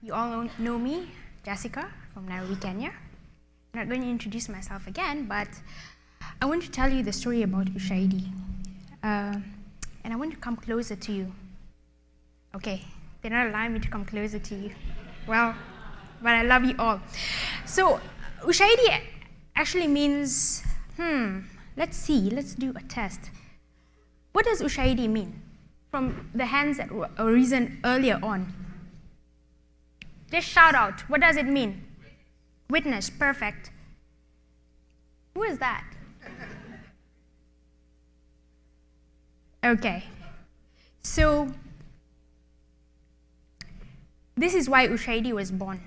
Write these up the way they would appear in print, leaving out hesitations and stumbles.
You all know me, Jessica, from Nairobi, Kenya. I'm not going to introduce myself again, but I want to tell you the story about Ushahidi. And I want to come closer to you. Okay, they're not allowing me to come closer to you. Well, but I love you all. So, Ushahidi actually means, let's see, let's do a test. What does Ushahidi mean? From the hands that were risen earlier on. Just shout out, what does it mean? Witness, perfect. Who is that? Okay, so this is why Ushahidi was born.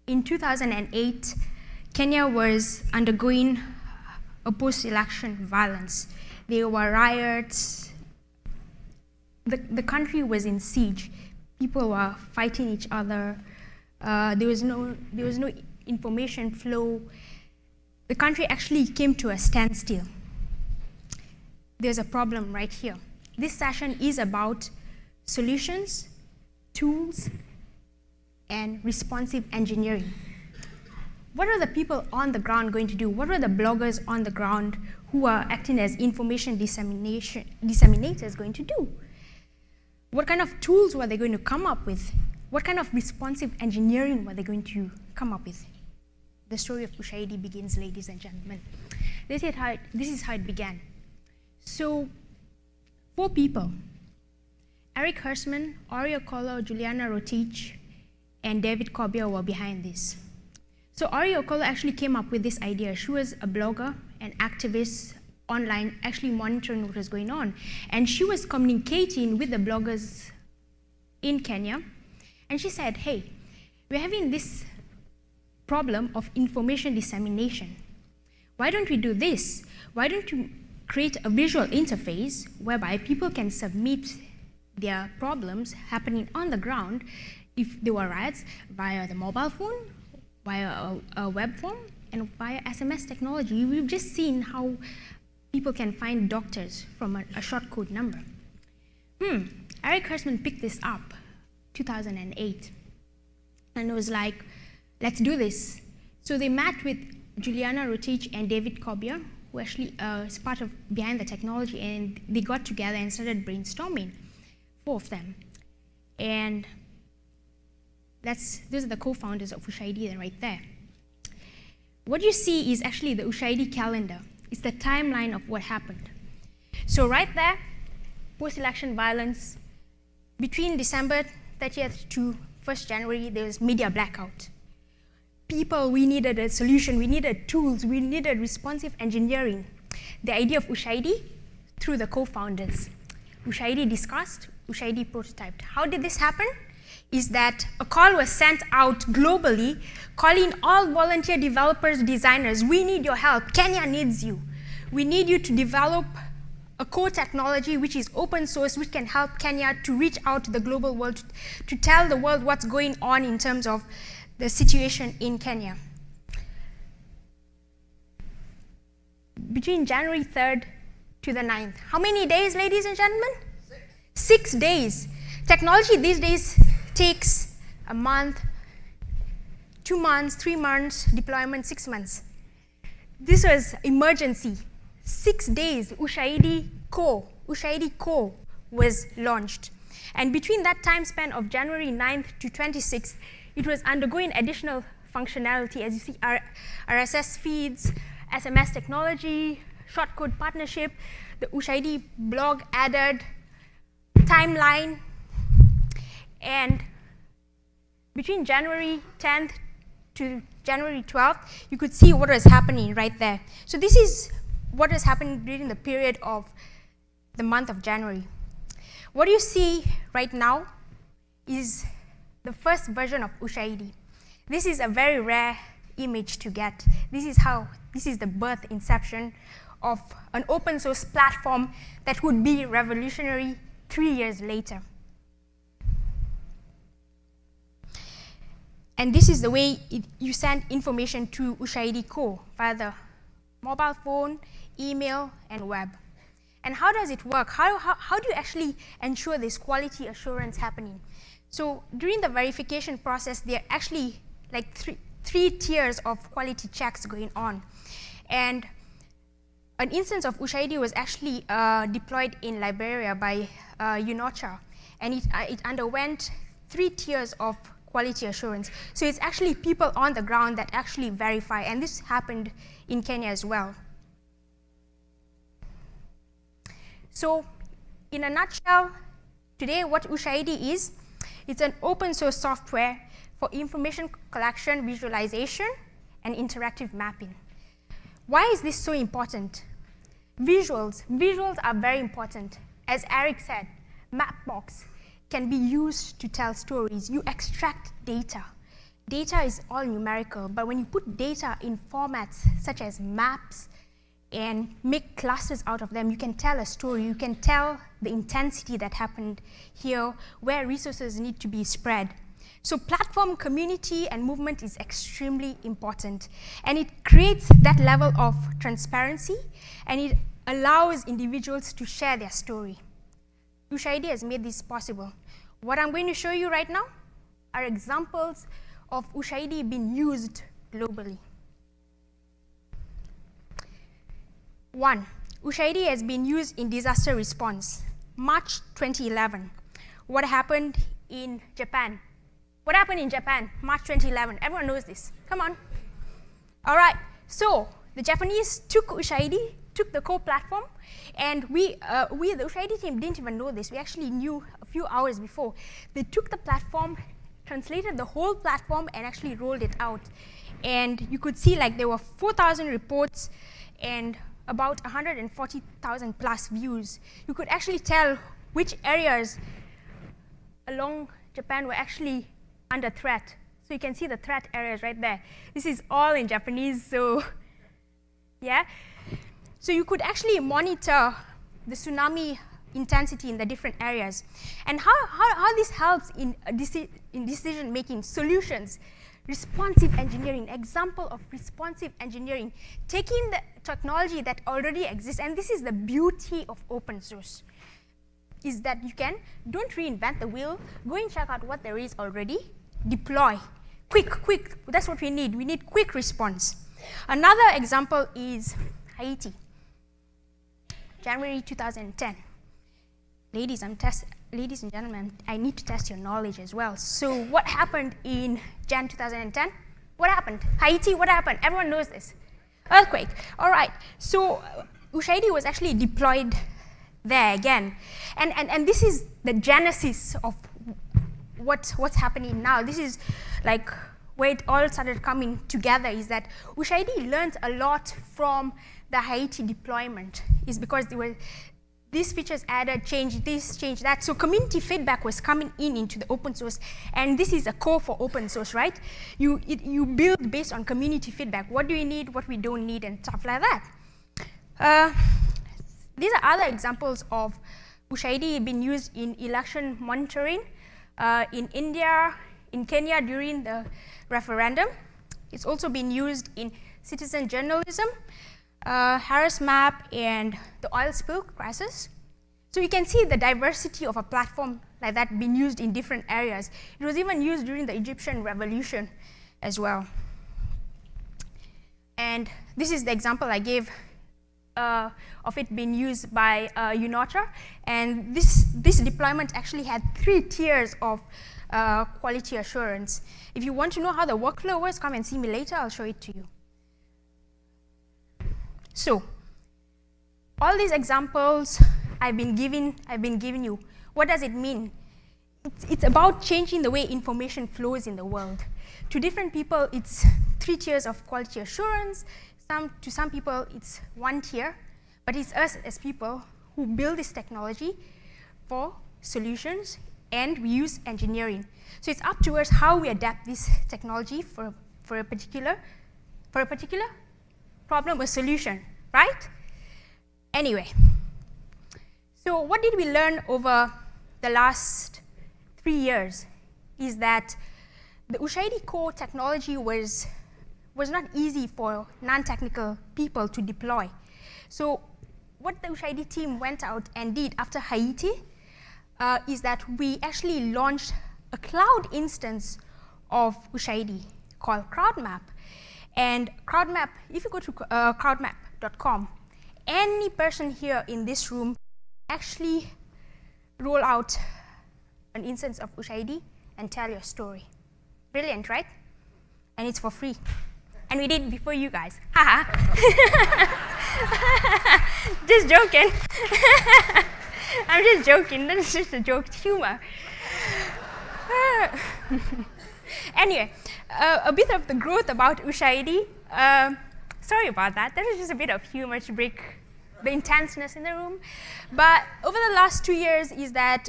In 2008, Kenya was undergoing a post-election violence. There were riots. The country was in siege. People were fighting each other. There was no information flow. The country actually came to a standstill. There's a problem right here. This session is about solutions, tools, and responsive engineering. What are the people on the ground going to do? What are the bloggers on the ground who are acting as information disseminators going to do? What kind of tools were they going to come up with? What kind of responsive engineering were they going to come up with? The story of Ushahidi begins, ladies and gentlemen. This is how it began. So, 4 people, Eric Hersman, Ori Okolo, Juliana Rotich, and David Kobia were behind this. So Ori Okolo actually came up with this idea. She was a blogger, an activist online, actually monitoring what was going on. And she was communicating with the bloggers in Kenya. And she said, hey, we're having this problem of information dissemination. Why don't we do this? Why don't you create a visual interface whereby people can submit their problems happening on the ground if there were riots via the mobile phone, via a web form, and via SMS technology. We've just seen how people can find doctors from a short code number. Eric Hersman picked this up 2008 and was like, let's do this. So they met with Juliana Rotich and David Kobia, who actually is part of behind the technology, and they got together and started brainstorming, 4 of them. And those are the co-founders of Ushahidi right there. What you see is actually the Ushahidi calendar. It's the timeline of what happened. So right there, post-election violence, between December 30th to 1st January, there was media blackout. People, we needed a solution, we needed tools, we needed responsive engineering. The idea of Ushahidi through the co-founders. Ushahidi discussed, Ushahidi prototyped. How did this happen? Is that a call was sent out globally, calling all volunteer developers, designers, we need your help, Kenya needs you. We need you to develop a core technology which is open source, which can help Kenya to reach out to the global world, to tell the world what's going on in terms of the situation in Kenya. Between January 3rd to the 9th. How many days, ladies and gentlemen? 6 days. Technology these days takes a month, 2 months, 3 months, deployment 6 months. This was emergency. 6 days, Ushahidi Co was launched. And between that time span of January 9th to 26th, it was undergoing additional functionality, as you see, RSS feeds, SMS technology, shortcode partnership, the Ushahidi blog added, timeline, and between January 10th to January 12th, you could see what was happening right there. So this is what has happened during the period of the month of January. What you see right now is the first version of Ushahidi. This is a very rare image to get. This is the birth inception of an open source platform that would be revolutionary 3 years later. And this is the way you send information to Ushahidi Co via the mobile phone, email, and web. And how does it work? How do you actually ensure this quality assurance happening? So during the verification process, there are actually like three tiers of quality checks going on. And an instance of Ushahidi was actually deployed in Liberia by UNOCHA, and it underwent 3 tiers of quality assurance. So it's actually people on the ground that actually verify, and this happened in Kenya as well. So in a nutshell, today what Ushahidi is, it's an open source software for information collection, visualization, and interactive mapping. Why is this so important? Visuals are very important. As Eric said, Mapbox can be used to tell stories. You extract data. Data is all numerical, but when you put data in formats such as maps and make clusters out of them, you can tell a story. You can tell the intensity that happened here, where resources need to be spread. So platform community and movement is extremely important, and it creates that level of transparency, and it allows individuals to share their story. Ushahidi has made this possible. What I'm going to show you right now are examples of Ushahidi being used globally. 1, Ushahidi has been used in disaster response. March 2011. What happened in Japan? What happened in Japan, March 2011? Everyone knows this. Come on. All right. So the Japanese took Ushahidi, took the core platform, and we, the Ushahidi team, didn't even know this. We actually knew a few hours before. They took the platform, translated the whole platform, and actually rolled it out. And you could see like there were 4,000 reports and about 140,000 plus views. You could actually tell which areas along Japan were actually under threat. So you can see the threat areas right there. This is all in Japanese, so yeah. So you could actually monitor the tsunami intensity in the different areas. And how this helps in decision-making solutions. Responsive engineering, example of responsive engineering, taking the technology that already exists, and this is the beauty of open source, is that you don't reinvent the wheel, go and check out what there is already, deploy, quick, that's what we need. We need quick response. Another example is Haiti, January 2010. Ladies and gentlemen, I need to test your knowledge as well. So what happened in Jan 2010? What happened? Haiti, what happened? Everyone knows this. Earthquake. All right. So Ushahidi was actually deployed there again. And this is the genesis of what's happening now. This is like where it all started coming together, is that Ushahidi learned a lot from the Haiti deployment, is because there were these features added, change this, change that. So community feedback was coming into the open source, and this is a core for open source, right? You build based on community feedback. What do you need, what we don't need, and stuff like that. These are other examples of Ushahidi being used in election monitoring in India, in Kenya during the referendum. It's also been used in citizen journalism, Harris Map, and the oil spill crisis. So you can see the diversity of a platform like that being used in different areas. It was even used during the Egyptian revolution as well. And this is the example I gave of it being used by UNOCHA. And this deployment actually had 3 tiers of quality assurance. If you want to know how the workflow was, come and see me later. I'll show it to you. So, all these examples I've been giving you, what does it mean? It's about changing the way information flows in the world. To different people, it's 3 tiers of quality assurance. To some people, it's 1 tier. But it's us as people who build this technology for solutions, and we use engineering. So it's up to us how we adapt this technology for a particular problem or solution, right? Anyway, so what did we learn over the last 3 years is that the Ushahidi core technology was not easy for non-technical people to deploy. So what the Ushahidi team went out and did after Haiti is that we actually launched a cloud instance of Ushahidi called CrowdMap. And CrowdMap, if you go to crowdmap.com, any person here in this room actually roll out an instance of Ushahidi and tell your story. Brilliant, right? And it's for free. And we did it before you guys. Haha. Just joking. I'm just joking. That's just a joke. It's humor. Anyway, a bit of the growth about Ushahidi. Sorry about that. That was just a bit of humor to break the intenseness in the room. But over the last 2 years is that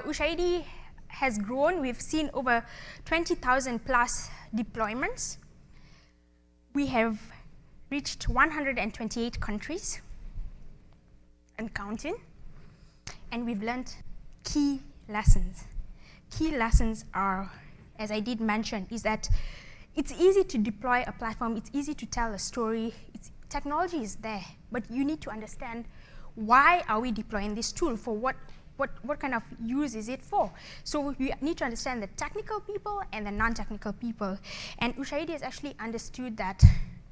Ushahidi has grown. We've seen over 20,000 plus deployments. We have reached 128 countries and counting. And we've learned key lessons. Key lessons are, as I did mention, is that it's easy to deploy a platform. It's easy to tell a story. Technology is there, but you need to understand why are we deploying this tool, for what kind of use is it for. So we need to understand the technical people and the non-technical people. And Ushahidi has actually understood that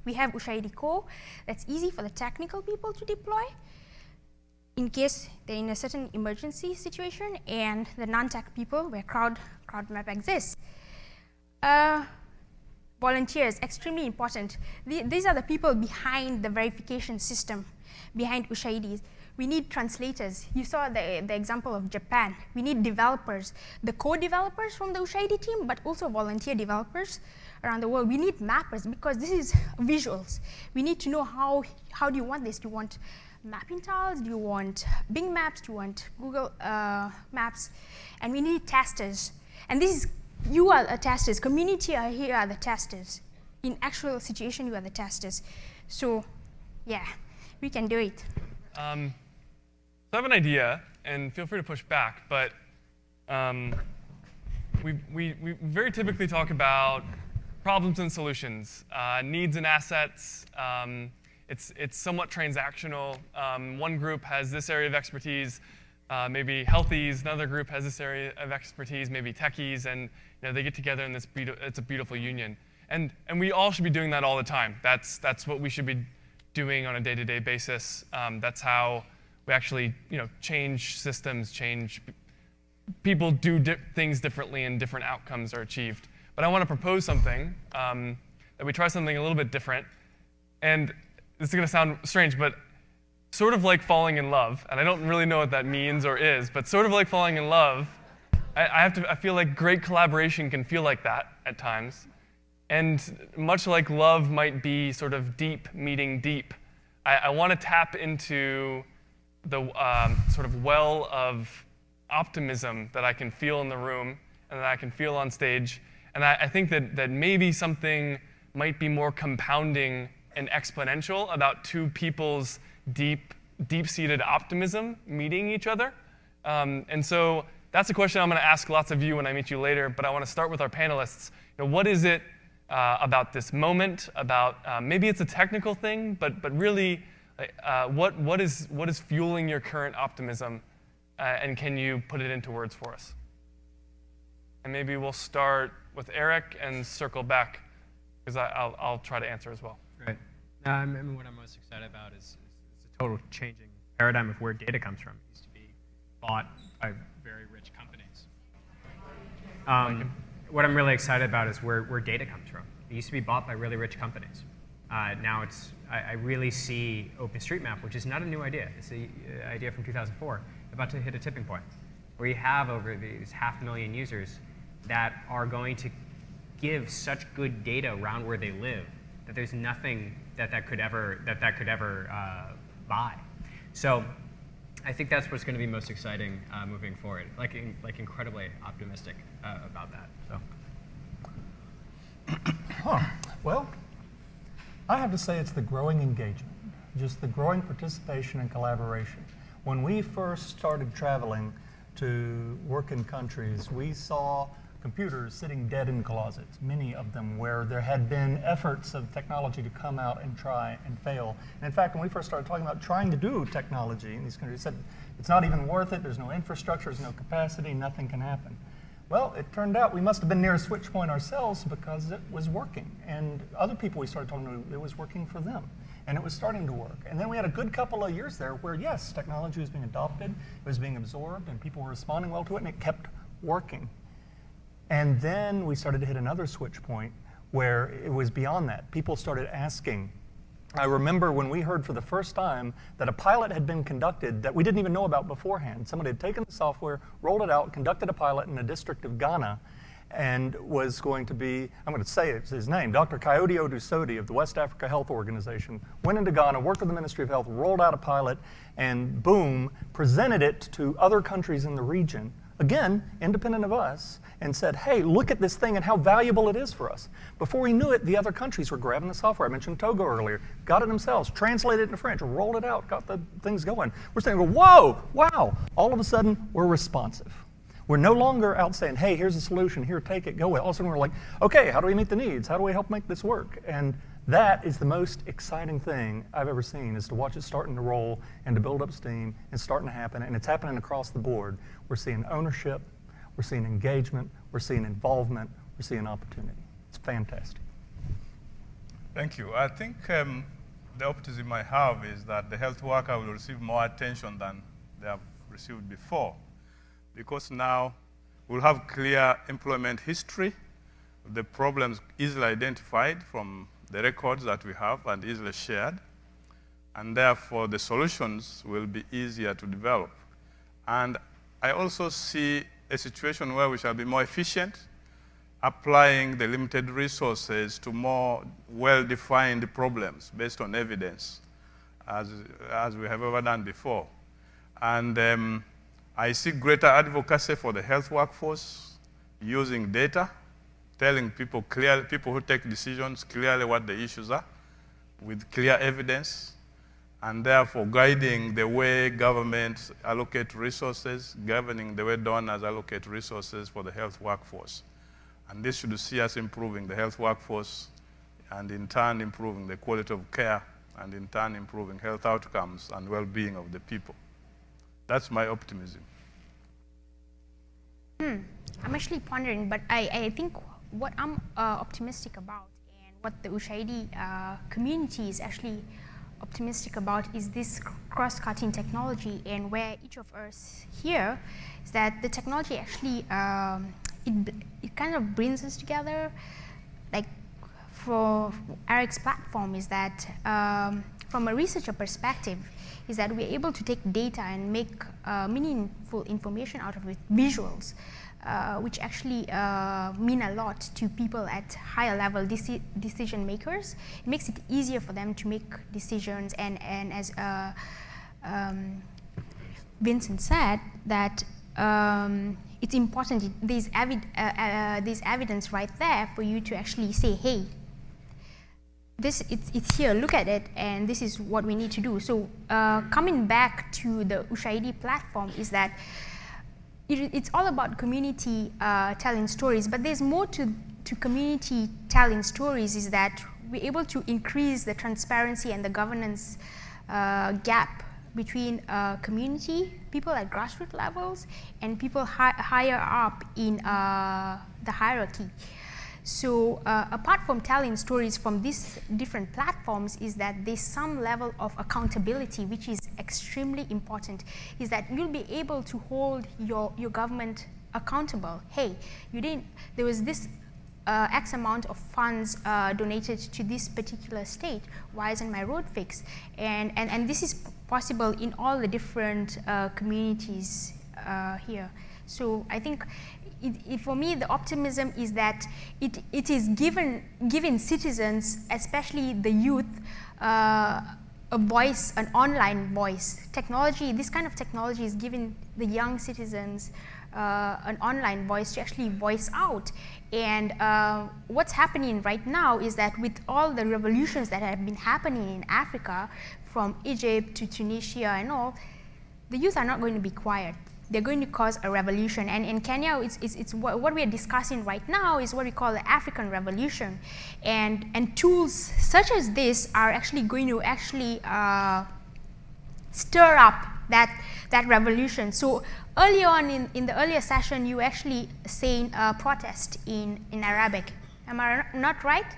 we have Ushahidi Core that's easy for the technical people to deploy in case they're in a certain emergency situation, and the non-tech people where CrowdMap exists. Volunteers, extremely important. These are the people behind the verification system, behind Ushahidi. We need translators. You saw the example of Japan. We need developers, the co-developers from the Ushahidi team, but also volunteer developers around the world. We need mappers, because this is visuals. We need to know how do you want this? Do you want mapping tiles? Do you want Bing Maps? Do you want Google Maps? And we need testers. And this is, you are the testers. Community are here are the testers. In actual situation, you are the testers. So, yeah, we can do it. So I have an idea, and feel free to push back, but we very typically talk about problems and solutions, needs and assets. It's somewhat transactional. One group has this area of expertise, maybe healthies. Another group has this area of expertise, maybe techies, and they get together in this it's a beautiful union. And we all should be doing that all the time. That's what we should be doing on a day-to-day basis. That's how we actually change systems, change people do things differently, and different outcomes are achieved. But I want to propose something, that we try something a little bit different. And this is going to sound strange, but sort of like falling in love, and I don't really know what that means or is, but sort of like falling in love, I feel like great collaboration can feel like that at times. And much like love might be sort of deep meeting deep, I want to tap into the sort of well of optimism that I can feel in the room and that I can feel on stage. And I think that maybe something might be more compounding and exponential about two people's deep-seated optimism meeting each other. And so that's a question I'm going to ask lots of you when I meet you later, but I want to start with our panelists. What is it about this moment, about maybe it's a technical thing, but really what is fueling your current optimism, and can you put it into words for us? And maybe we'll start with Eric and circle back, because I'll try to answer as well. Right. I mean, what I'm most excited about is the total changing paradigm of where data comes from. It used to be bought by very rich companies. What I'm really excited about is where data comes from. It used to be bought by really rich companies. Now I really see OpenStreetMap, which is not a new idea. It's an idea from 2004, about to hit a tipping point, where you have over these 500,000 users that are going to give such good data around where they live that there's nothing that could ever buy. So I think that's what's going to be most exciting moving forward. Like incredibly optimistic about that. So. Well, I have to say it's the growing engagement, just the growing participation and collaboration. When we first started traveling to work in countries, we saw computers sitting dead in closets, many of them where there had been efforts of technology to come out and try and fail. And in fact, when we first started talking about trying to do technology in these countries, we said it's not even worth it, there's no infrastructure, there's no capacity, nothing can happen. Well, it turned out we must have been near a switch point ourselves because it was working. And other people we started talking to, it was working for them. And it was starting to work. And then we had a good couple of years there where, yes, technology was being adopted, it was being absorbed, and people were responding well to it, and it kept working. And then we started to hit another switch point where it was beyond that. People started asking. I remember when we heard for the first time that a pilot had been conducted that we didn't even know about beforehand. Somebody had taken the software, rolled it out, conducted a pilot in a district of Ghana, and was going to be, I'm going to say it's his name, Dr. Coyote Odusodi of the West Africa Health Organization, went into Ghana, worked with the Ministry of Health, rolled out a pilot, and boom, presented it to other countries in the region, again, independent of us, and said, hey, look at this thing and how valuable it is for us. Before we knew it, the other countries were grabbing the software. I mentioned Togo earlier, got it themselves, translated it into French, rolled it out, got the things going. We're saying, whoa, wow. All of a sudden, we're responsive. We're no longer out saying, hey, here's a solution, here, take it, go with it. All of a sudden, we're like, okay, how do we meet the needs? How do we help make this work? And that is the most exciting thing I've ever seen, is to watch it starting to roll and to build up steam and starting to happen. And it's happening across the board. We're seeing ownership, we're seeing engagement, we're seeing involvement, we're seeing opportunity. It's fantastic. Thank you. I think the optimism I have is that the health worker will receive more attention than they have received before, because now we'll have clear employment history, the problems easily identified from the records that we have and easily shared, and therefore the solutions will be easier to develop. And I also see a situation where we shall be more efficient, applying the limited resources to more well-defined problems based on evidence, as we have ever done before. And I see greater advocacy for the health workforce using data, telling people clearly, people who take decisions clearly what the issues are, with clear evidence, and therefore guiding the way governments allocate resources, governing the way donors allocate resources for the health workforce. And this should see us improving the health workforce, and in turn improving the quality of care, and in turn improving health outcomes and well-being of the people. That's my optimism. I'm actually pondering, but I think what I'm optimistic about, and what the Ushahidi community is actually optimistic about, is this cross-cutting technology, and where each of us here is that the technology actually it kind of brings us together. Like for Eric's platform is that from a researcher perspective is that we're able to take data and make meaningful information out of it, visuals, which actually mean a lot to people at higher level decision makers. It makes it easier for them to make decisions, and as Vincent said, that it's important, there's evidence right there for you to actually say, hey, it's here, look at it, and this is what we need to do. So coming back to the Ushahidi platform is that it's all about community telling stories, but there's more to community telling stories, is that we're able to increase the transparency and the governance gap between community, people at grassroots levels, and people higher up in the hierarchy. So apart from telling stories from these different platforms, is that there's some level of accountability, which is extremely important, is that you'll be able to hold your government accountable. Hey, there was this X amount of funds donated to this particular state. Why isn't my road fixed? And this is possible in all the different communities here. So I think for me, the optimism is that it is giving citizens, especially the youth, a voice, an online voice. Technology, this kind of technology is giving the young citizens an online voice to actually voice out. And what's happening right now is that with all the revolutions that have been happening in Africa, from Egypt to Tunisia and all, the youth are not going to be quiet. They're going to cause a revolution. And in Kenya, it's what we are discussing right now is what we call the African Revolution. And tools such as this are actually going to actually stir up that that revolution. So earlier on in the earlier session, you actually saying protest in Arabic. Am I not right?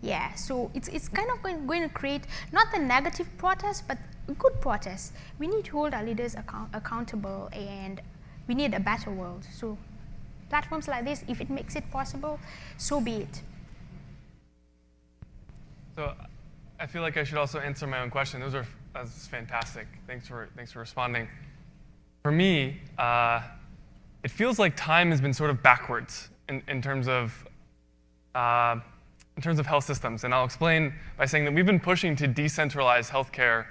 Yeah, so it's kind of going to create not the negative protest, but good protest. We need to hold our leaders accountable, and we need a better world. So platforms like this, if it makes it possible, so be it. So I feel like I should also answer my own question. That's fantastic. Thanks for responding. For me, it feels like time has been sort of backwards in terms of health systems, and I'll explain by saying that we've been pushing to decentralize healthcare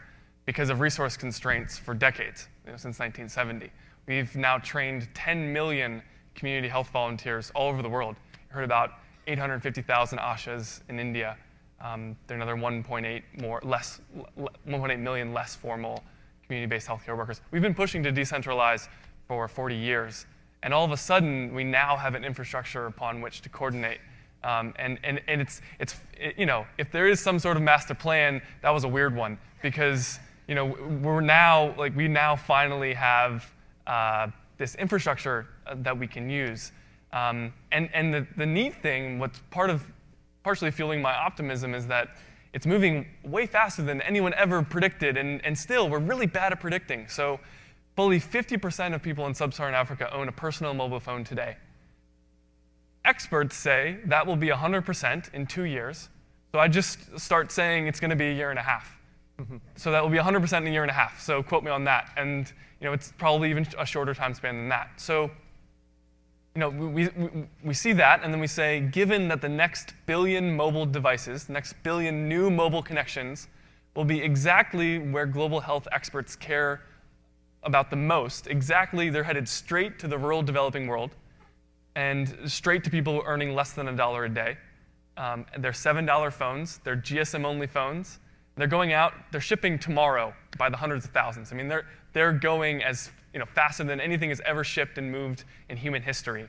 because of resource constraints for decades, since 1970. We've now trained 10 million community health volunteers all over the world. You heard about 850,000 ASHAs in India. There are another 1.8 million less formal community-based healthcare workers. We've been pushing to decentralize for 40 years, and all of a sudden, we now have an infrastructure upon which to coordinate. And if there is some sort of master plan, that was a weird one, because we now finally have this infrastructure that we can use. And the neat thing, what's partially fueling my optimism, is that it's moving way faster than anyone ever predicted, and still, we're really bad at predicting. So fully 50% of people in sub-Saharan Africa own a personal mobile phone today. Experts say that will be 100% in 2 years. So I just start saying it's going to be a year and a half. So that will be 100% in a year and a half. So quote me on that. And it's probably even a shorter time span than that. So we see that, and then we say, given that the next billion mobile devices, the next billion new mobile connections, will be exactly where global health experts care about the most, exactly, they're headed straight to the rural developing world, and straight to people earning less than $1 a day. They're $7 phones. They're GSM-only phones. They're going out. They're shipping tomorrow by the hundreds of thousands. I mean, they're going as faster than anything has ever shipped and moved in human history.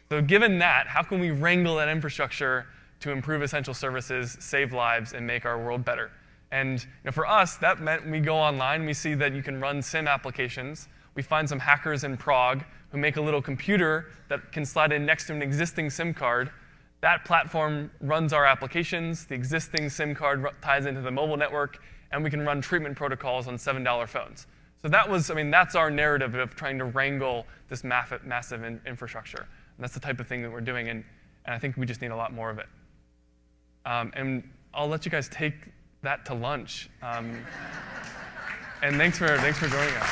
So given that, how can we wrangle that infrastructure to improve essential services, save lives, and make our world better? And for us, that meant we go online. We see that you can run SIM applications. We find some hackers in Prague who make a little computer that can slide in next to an existing SIM card. That platform runs our applications. The existing SIM card ties into the mobile network, and we can run treatment protocols on $7 phones. So that's our narrative of trying to wrangle this massive infrastructure. And that's the type of thing that we're doing, and I think we just need a lot more of it. And I'll let you guys take that to lunch. And thanks for joining us.